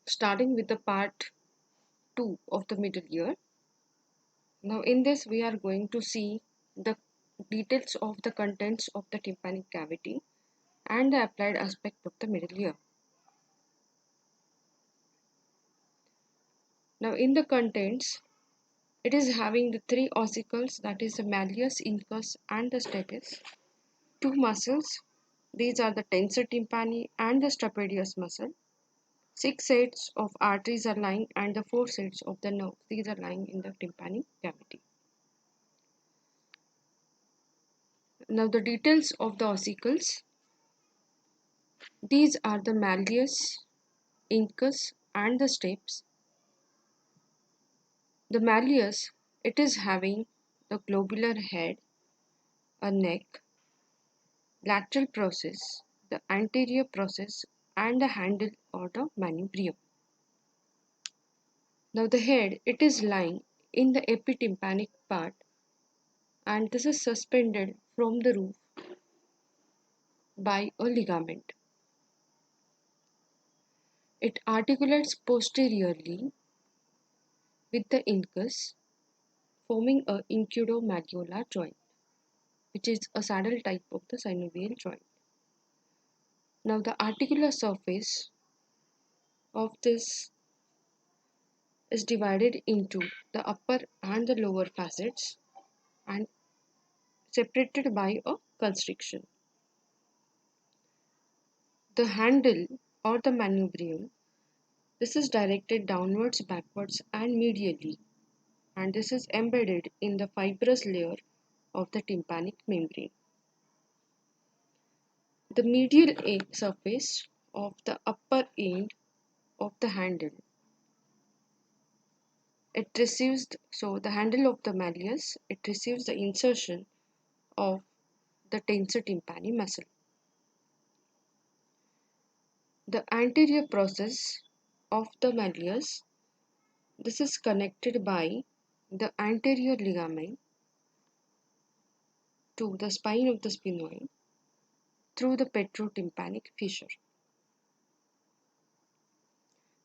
starting with the part 2 of the middle ear. Now in this we are going to see the details of the contents of the tympanic cavity and the applied aspect of the middle ear. Now in the contents, it is having the three ossicles, that is the malleus, incus and the stapes, two muscles, these are the tensor tympani and the stapedius muscle, six sets of arteries are lying and the four sets of the nerves, these are lying in the tympanic cavity. Now the details of the ossicles, these are the malleus, incus and the stapes. The malleus, it is having the globular head, a neck, lateral process, the anterior process and the handle or the manubrium. Now the head, it is lying in the epitympanic part and this is suspended from the roof by a ligament. It articulates posteriorly with the incus, forming a incudo-malleolar joint, which is a saddle type of the synovial joint. Now the articular surface of this is divided into the upper and the lower facets and separated by a constriction. The handle or the manubrium, this is directed downwards, backwards and medially, and this is embedded in the fibrous layer of the tympanic membrane. The medial surface of the upper end of the handle, the handle of the malleus, it receives the insertion of the tensor tympani muscle. The anterior process of the malleus, this is connected by the anterior ligament to the spine of the sphenoid through the petrotympanic fissure.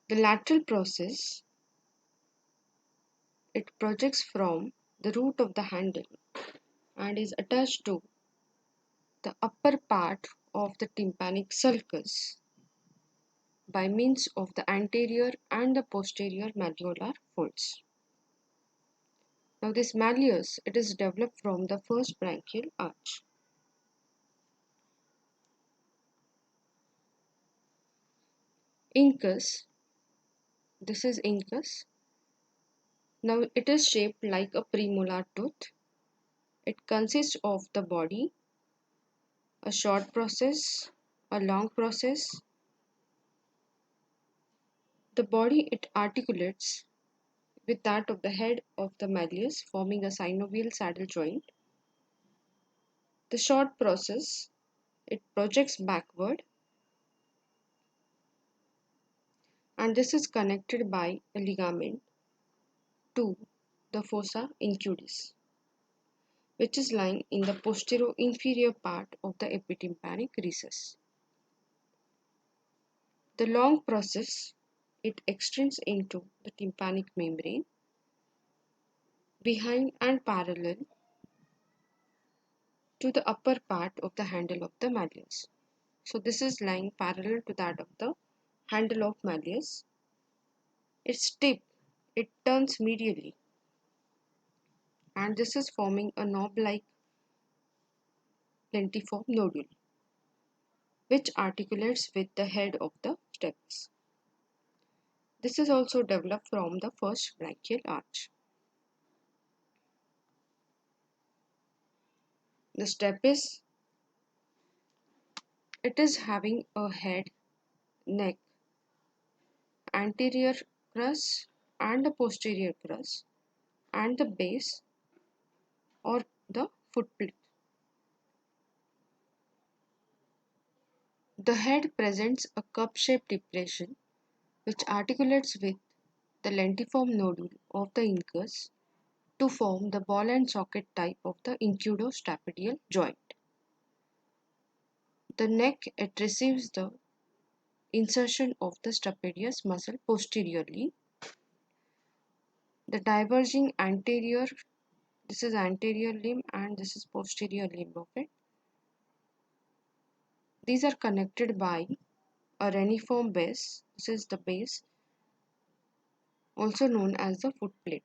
The lateral process, it projects from the root of the handle and is attached to the upper part of the tympanic sulcus by means of the anterior and the posterior malleolar folds. Now this malleus, it is developed from the first branchial arch. Incus, this is incus. Now it is shaped like a premolar tooth. It consists of the body, a short process, a long process. The body, it articulates with that of the head of the malleus, forming a synovial saddle joint. The short process, it projects backward and this is connected by a ligament to the fossa incudis, which is lying in the posterior-inferior part of the epitympanic recess. The long process, it extends into the tympanic membrane behind and parallel to the upper part of the handle of the malleus. So this is lying parallel to that of the handle of malleus. Its tip, it turns medially and this is forming a knob-like lentiform nodule which articulates with the head of the stapes. This is also developed from the first branchial arch. The stapes, it is having a head, neck, anterior crus and a posterior crus and the base or the footplate. The head presents a cup-shaped depression which articulates with the lentiform nodule of the incus to form the ball and socket type of the incudostapedial joint. The neck, it receives the insertion of the stapedius muscle posteriorly. The diverging anterior, this is anterior limb and this is posterior limb of it. These are connected by a reniform base. This is the base, also known as the foot plate.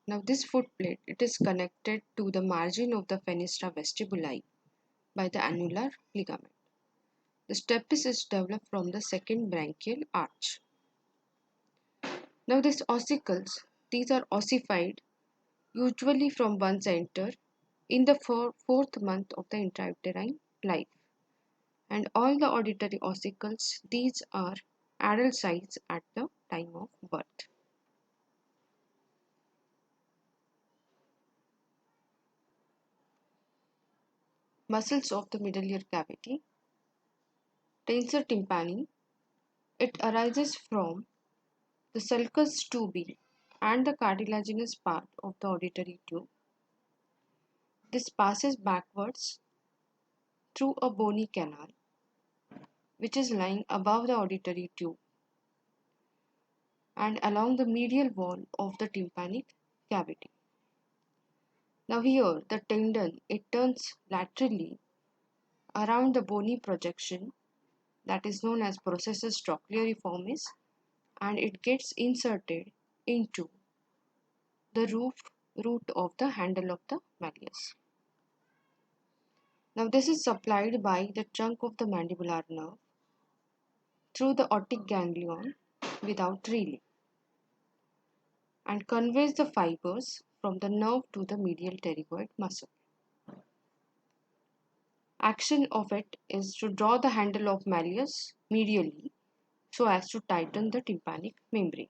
Now this foot plate, it is connected to the margin of the fenestra vestibuli by the annular ligament. The stapes is developed from the second branchial arch. Now these ossicles, these are ossified usually from one center in the fourth month of the intrauterine life. And all the auditory ossicles, these are adult size at the time of birth. Muscles of the middle ear cavity. Tensor tympani. It arises from the sulcus tubi and the cartilaginous part of the auditory tube. This passes backwards through a bony canal which is lying above the auditory tube and along the medial wall of the tympanic cavity. Now here the tendon, it turns laterally around the bony projection that is known as processus trochleariformis, and it gets inserted into the root of the handle of the malleus. Now this is supplied by the trunk of the mandibular nerve through the otic ganglion without relay and conveys the fibers from the nerve to the medial pterygoid muscle. Action of it is to draw the handle of malleus medially so as to tighten the tympanic membrane.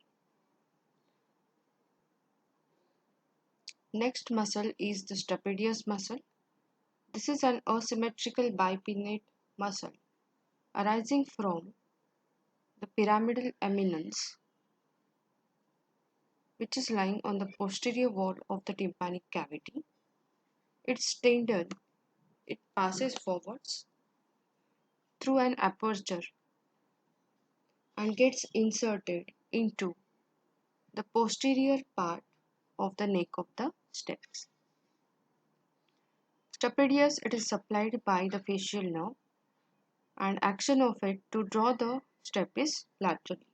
Next muscle is the stapedius muscle. This is an asymmetrical bipinnate muscle arising from the pyramidal eminence which is lying on the posterior wall of the tympanic cavity. Its tendon, it passes forwards through an aperture and gets inserted into the posterior part of the neck of the stapes. Stapedius, it is supplied by the facial nerve and action of it to draw the stapes laterally.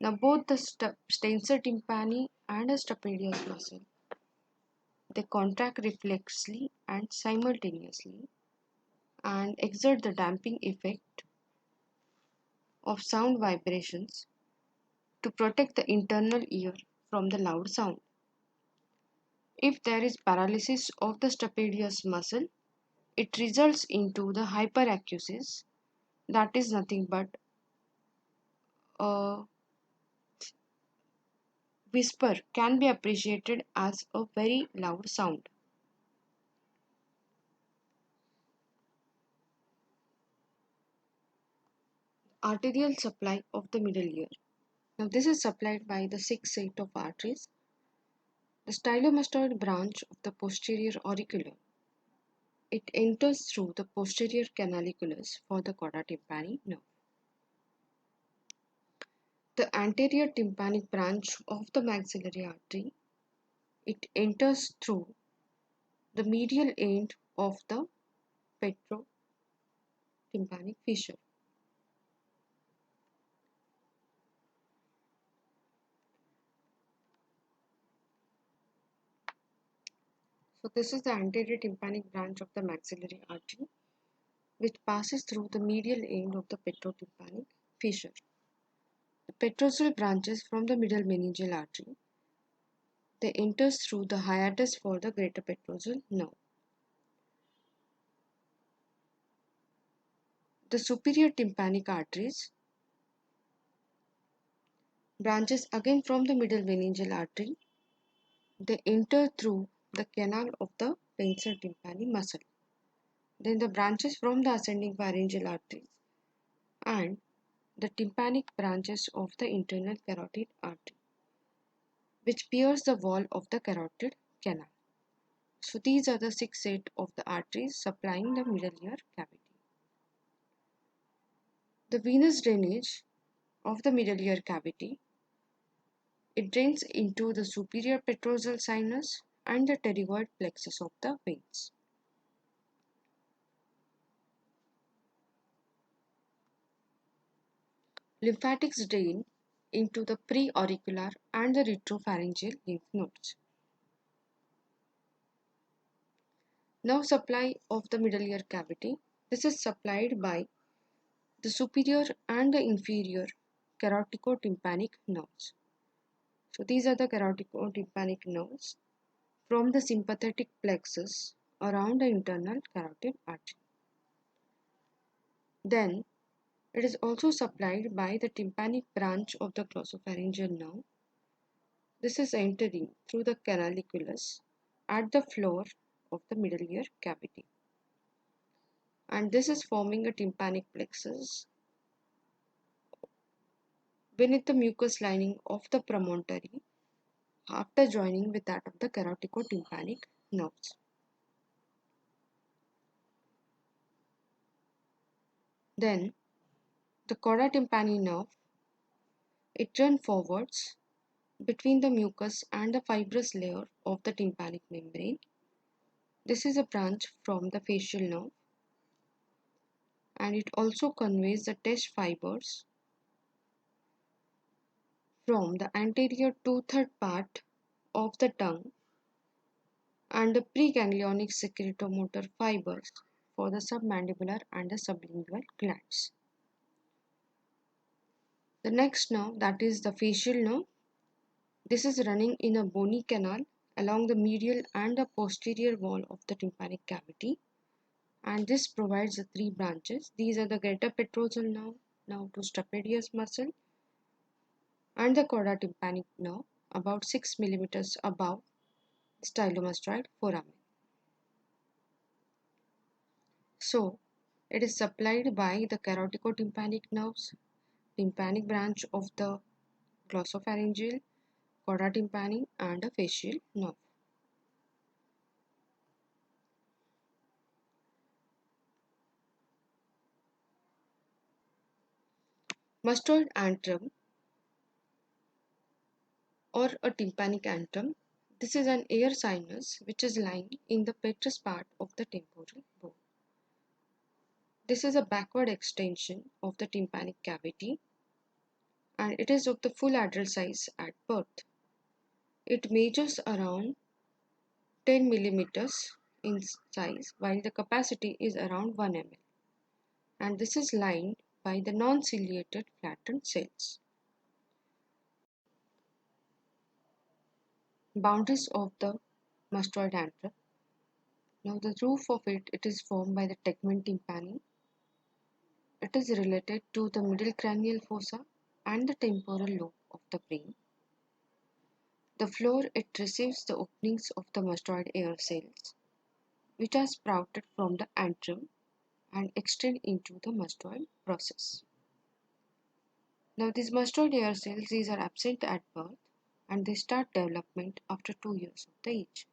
Now both the tensor tympani and the stapedius muscle, they contract reflexly and simultaneously and exert the damping effect of sound vibrations to protect the internal ear from the loud sound. If there is paralysis of the stapedius muscle, it results into the hyperacusis, that is nothing but a whisper can be appreciated as a very loud sound. Arterial supply of the middle ear. Now this is supplied by the sixth set of arteries. The stylomastoid branch of the posterior auricular. It enters through the posterior canaliculus for the cauda tympani nerve. The anterior tympanic branch of the maxillary artery. It enters through the medial end of the petrotympanic fissure. So this is the anterior tympanic branch of the maxillary artery which passes through the medial end of the petrotympanic fissure. The petrosal branches from the middle meningeal artery. They enter through the hiatus for the greater petrosal nerve. The superior tympanic arteries branches again from the middle meningeal artery. They enter through the canal of the tensor tympani muscle. Then the branches from the ascending pharyngeal arteries and the tympanic branches of the internal carotid artery, which pierce the wall of the carotid canal. So these are the 6 sets of the arteries supplying the middle ear cavity. The venous drainage of the middle ear cavity, it drains into the superior petrosal sinus and the pterygoid plexus of the veins. Lymphatics drain into the preauricular and the retropharyngeal lymph nodes. Nerve supply of the middle ear cavity. This is supplied by the superior and the inferior caroticotympanic nerves. So these are the caroticotympanic nerves from the sympathetic plexus around the internal carotid artery. Then it is also supplied by the tympanic branch of the glossopharyngeal nerve. This is entering through the canaliculus at the floor of the middle ear cavity. And this is forming a tympanic plexus beneath the mucous lining of the promontory after joining with that of the caroticotympanic nerves. Then the cauda tympani nerve, it runs forwards between the mucus and the fibrous layer of the tympanic membrane. This is a branch from the facial nerve, and it also conveys the test fibers from the anterior two-third part of the tongue and the preganglionic secretomotor fibers for the submandibular and the sublingual glands. The next nerve, that is the facial nerve, this is running in a bony canal along the medial and the posterior wall of the tympanic cavity, and this provides the 3 branches. These are the greater petrosal nerve, now to stapedius muscle, and the cauda tympanic nerve about 6 mm above the stylomastoid foramen. So it is supplied by the caroticotympanic nerves, tympanic branch of the glossopharyngeal, cauda tympani, and a facial nerve. Mastoid antrum or a tympanic antrum. This is an air sinus which is lying in the petrous part of the temporal bone. This is a backward extension of the tympanic cavity, and it is of the full adult size at birth. It measures around 10 mm in size, while the capacity is around 1 ml, and this is lined by the non-ciliated flattened cells. Boundaries of the mastoid antrum. Now the roof of it is formed by the tegment tympani. It is related to the middle cranial fossa and the temporal lobe of the brain. The floor, it receives the openings of the mastoid air cells, which are sprouted from the antrum and extend into the mastoid process. Now these mastoid air cells, these are absent at birth and they start development after 2 years of the age.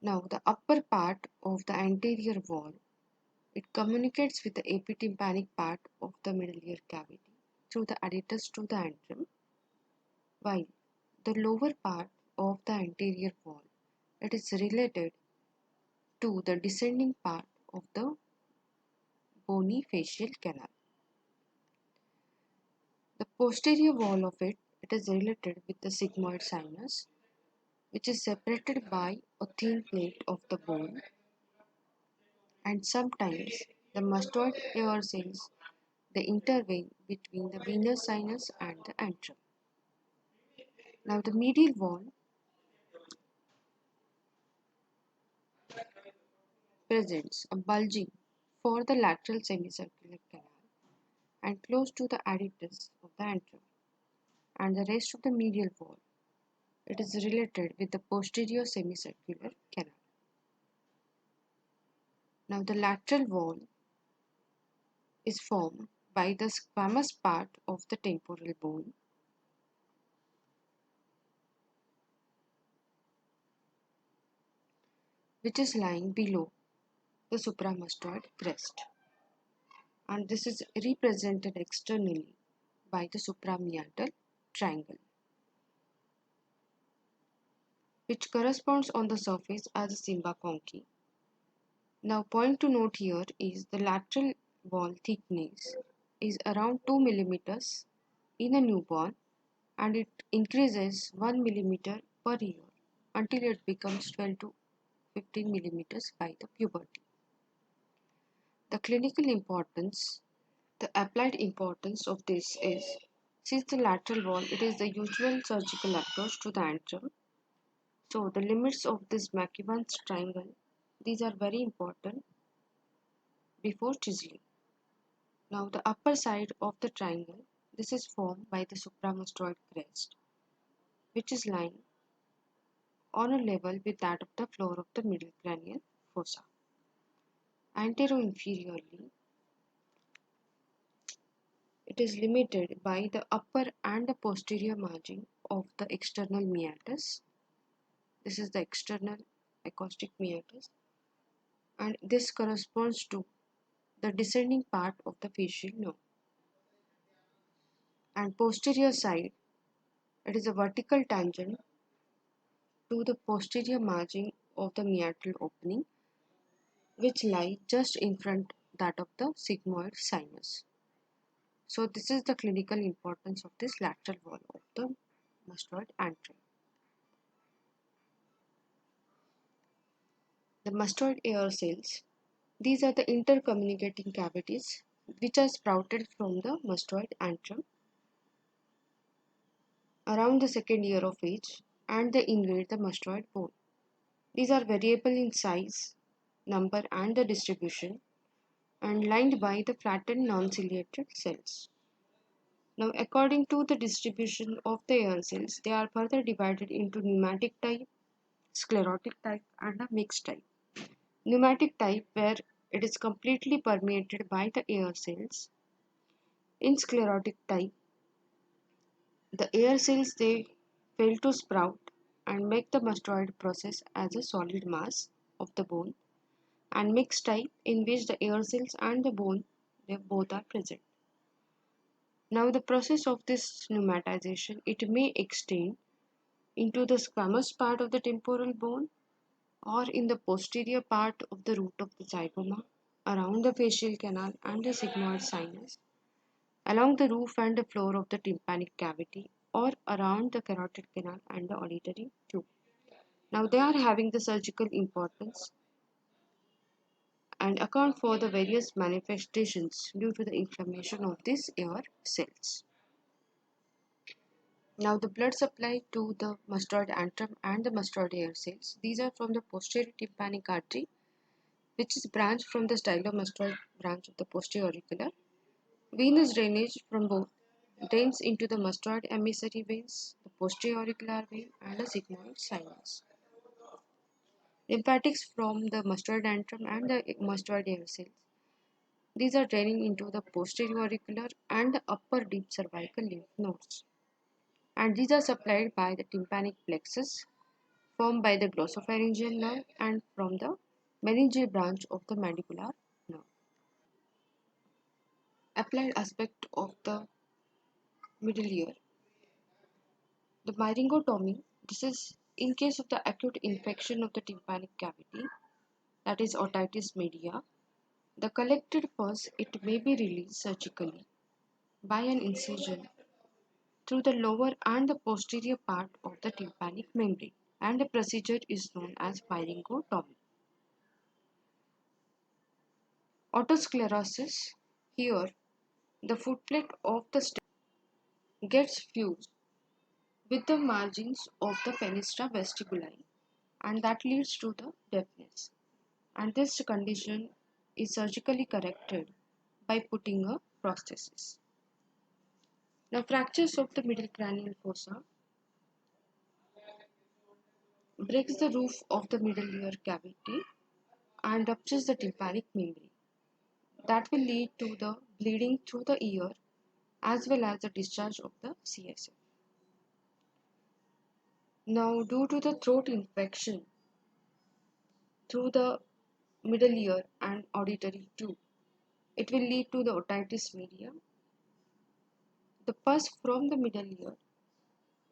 Now the upper part of the anterior wall, it communicates with the epitympanic part of the middle ear cavity through the adductus to the antrum, while the lower part of the anterior wall, it is related to the descending part of the bony facial canal. The posterior wall of it is related with the sigmoid sinus, which is separated by a thin plate of the bone, and sometimes the mastoid air cells, they intervene between the venous sinus and the antrum. Now the medial wall presents a bulging for the lateral semicircular canal and close to the adductus of the antrum, and the rest of the medial wall, it is related with the posterior semicircular canal. Now the lateral wall is formed by the squamous part of the temporal bone, which is lying below the supramastoid crest, and this is represented externally by the suprameatal triangle, which corresponds on the surface as a Simba conchi. Now, point to note here is the lateral wall thickness is around 2 millimeters in a newborn, and it increases 1 millimeter per year until it becomes 12 to 15 millimeters by the puberty. The clinical importance, the applied importance of this is, since the lateral wall, it is the usual surgical approach to the antrum. So the limits of this McEwan's triangle, these are very important before chiseling. Now the upper side of the triangle, this is formed by the supramastoid crest, which is lying on a level with that of the floor of the middle cranial fossa. Antero-inferiorly, it is limited by the upper and the posterior margin of the external meatus. This is the external acoustic meatus, and this corresponds to the descending part of the facial nerve. And posterior side, it is a vertical tangent to the posterior margin of the meatal opening, which lie just in front that of the sigmoid sinus. So this is the clinical importance of this lateral wall of the mastoid antrum. The mastoid air cells, these are the intercommunicating cavities which are sprouted from the mastoid antrum around the second year of age, and they invade the mastoid bone. These are variable in size, number and the distribution, and lined by the flattened non-ciliated cells. Now, according to the distribution of the air cells, they are further divided into pneumatic type, sclerotic type and a mixed type. Pneumatic type, where it is completely permeated by the air cells. In sclerotic type, the air cells, they fail to sprout and make the mastoid process as a solid mass of the bone, and mixed type, in which the air cells and the bone, they both are present. Now the process of this pneumatization, it may extend into the squamous part of the temporal bone, or in the posterior part of the root of the zygoma, around the facial canal and the sigmoid sinus, along the roof and the floor of the tympanic cavity, or around the carotid canal and the auditory tube. Now they are having the surgical importance and account for the various manifestations due to the inflammation of these air cells. Now the blood supply to the mastoid antrum and the mastoid air cells, these are from the posterior tympanic artery, which is branched from the stylomastoid branch of the posterior auricular. Venous drainage from both drains into the mastoid emissary veins, the posterior auricular vein and the sigmoid sinus. Lymphatics from the mastoid antrum and the mastoid air cells, these are draining into the posterior auricular and the upper deep cervical lymph nodes, and these are supplied by the tympanic plexus formed by the glossopharyngeal nerve and from the meningeal branch of the mandibular nerve. Applied aspect of the middle ear. The myringotomy, this is in case of the acute infection of the tympanic cavity, that is otitis media. The collected pus, it may be released surgically by an incision through the lower and the posterior part of the tympanic membrane, and the procedure is known as myringotomy. Otosclerosis, here the footplate of the stem gets fused with the margins of the fenestra vestibuli, and that leads to the deafness, and this condition is surgically corrected by putting a prosthesis. Now fractures of the middle cranial fossa breaks the roof of the middle ear cavity and ruptures the tympanic membrane. That will lead to the bleeding through the ear as well as the discharge of the CSF. Now, due to the throat infection through the middle ear and auditory tube. It will lead to the otitis media. The pus from the middle ear,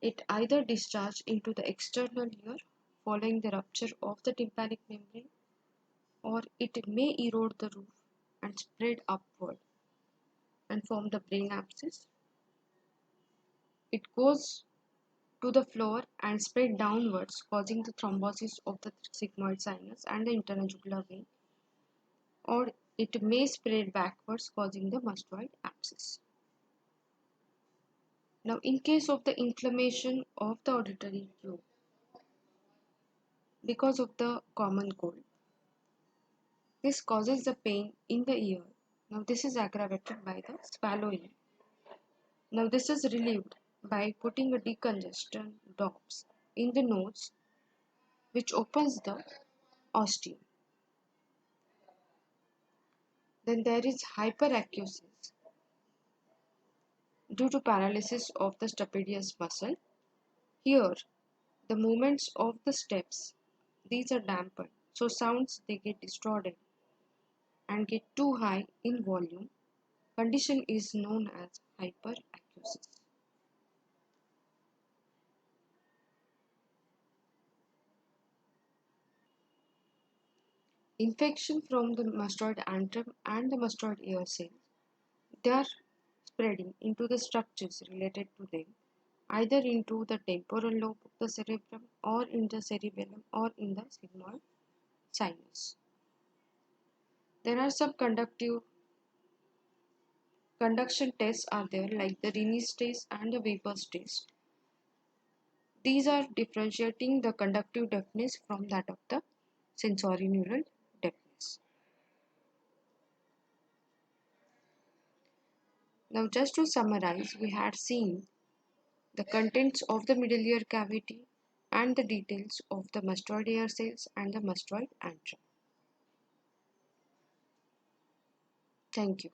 it either discharges into the external ear following the rupture of the tympanic membrane, or it may erode the roof and spread upward and form the brain abscess. It goes to the floor and spread downwards, causing the thrombosis of the sigmoid sinus and the interjugular vein, or it may spread backwards, causing the mastoid abscess. Now, in case of the inflammation of the auditory tube because of the common cold, this causes the pain in the ear. Now, this is aggravated by the swallowing. Now, this is relieved by putting a decongestant drops in the nose, which opens the ostium. Then there is hyperacusis due to paralysis of the stapedius muscle. Here, the movements of the steps, these are dampened, so sounds they get distorted and get too high in volume. Condition is known as hyperacusis. Infection from the mastoid antrum and the mastoid ear cells, they are spreading into the structures related to them, either into the temporal lobe of the cerebrum or in the cerebellum or in the sigmoid sinus. There are some conduction tests are there, like the Rennes test and the Weber's test. These are differentiating the conductive deafness from that of the sensorineural deafness. Now, just to summarize, we had seen the contents of the middle ear cavity and the details of the mastoid ear cells and the mastoid antrum. Thank you.